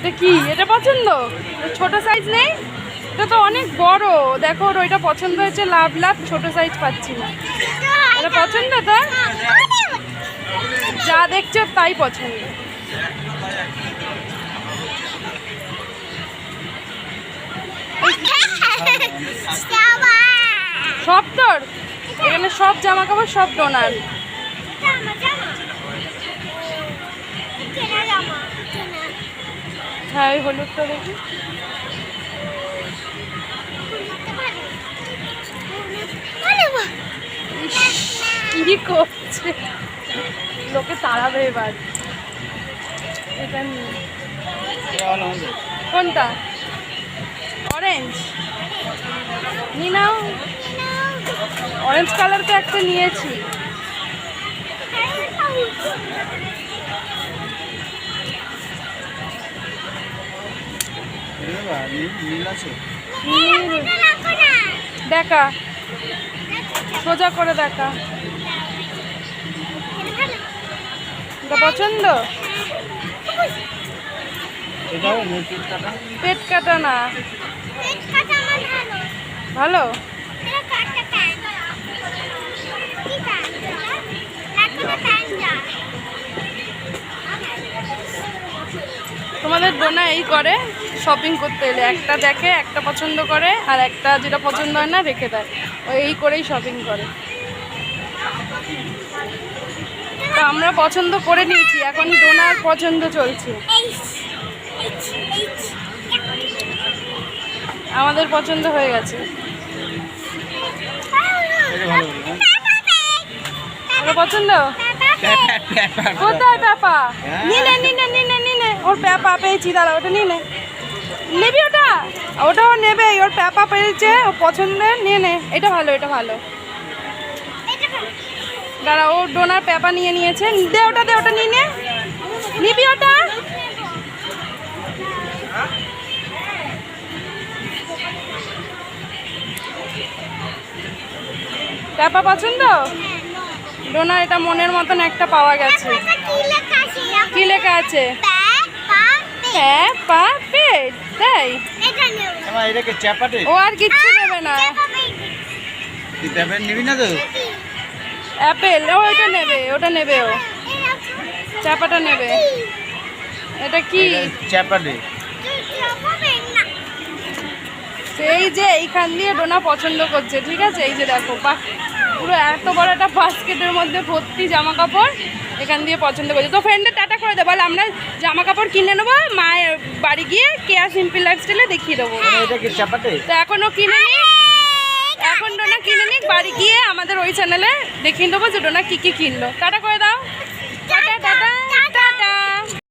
এটা কি? এটা পছন্দ? ছোট সাইজ নেই? এটা তো অনেক বড়। দেখো ওর ওইটা পছন্দ হয়েছে, লাভ লাভ। ছোট সাইজ পাচ্ছি না। এটা পছন্দ তো? যা দেখছো তাই পছন্দ। সব তোর? এখানে সব জামা কাপড় সব ডোনার। হ্যাঁ ওই হলুদটা দেখি। কি করছে? লোকে তাড়াবে এবার। এটা নিয়ে কোনটা? অরেঞ্জ নি নাও। অরেঞ্জ কালার তো একটা নিয়েছি। দেখা, সোজা করে দেখা। এটা পছন্দ? পেট কাটা না, ভালো। তোমাদের ডোনা এই করে শপিং করতে এলে, একটা দেখে, একটা পছন্দ করে, আর একটা যেটা পছন্দ হয় না রেখে দেয়। ওই এই করেই শপিং করে। তো আমরা পছন্দ করে নিয়েছি, এখন ডোনার পছন্দ চলছে। আমাদের পছন্দ হয়ে গেছে। পছন্দ কোথায়? প্যাপা নিনে নিনে নিনে নিনে। ওর প্যাপা পেয়েছি, দাঁড়া ওটা নিনে। নেবি ওটা? ওটাও নেবে। ওর প্যাপা পেয়েছে, ও পছন্দের, নিয়ে নে। এটা ভালো, এটা ভালো। দাঁড়া, ও ডোনার প্যাপা নিয়ে নিয়েছে। দে ওটা, দে ওটা নিয়ে নে। নিবি ওটা? প্যাপা পছন্দ? ডোনার এটা মনের মতন একটা পাওয়া গেছে। কি লেখা আছে? প্যাপা পেট। তাই ও আর কিচ্ছু নেবে না। অ্যাপেল ও ওইটা নেবে, ওটা নেবে। ও চাপাটা নেবে। এটা কি? সেই যে এইখান দিয়ে ডোনা পছন্দ করছে, ঠিক আছে? এই যে দেখো, পুরো এত বড় একটা বাস্কেটের মধ্যে ভর্তি জামা কাপড় এখান দিয়ে পছন্দ করছে। তো ফ্রেন্ডের টাটা করে দেবো, আমরা জামা কাপড় কিনে নেবো, মায়ের বাড়ি গিয়ে কেয়া সিম্পল লাইফস্টাইলে দেখিয়ে দেবো। তো এখনও কিনে নি, এখন ডোনা কিনে নিক, বাড়ি গিয়ে আমাদের ওই চ্যানেলে দেখিয়ে দেবো যে ডোনা কী কী কিনলো। টাটা করে দাও।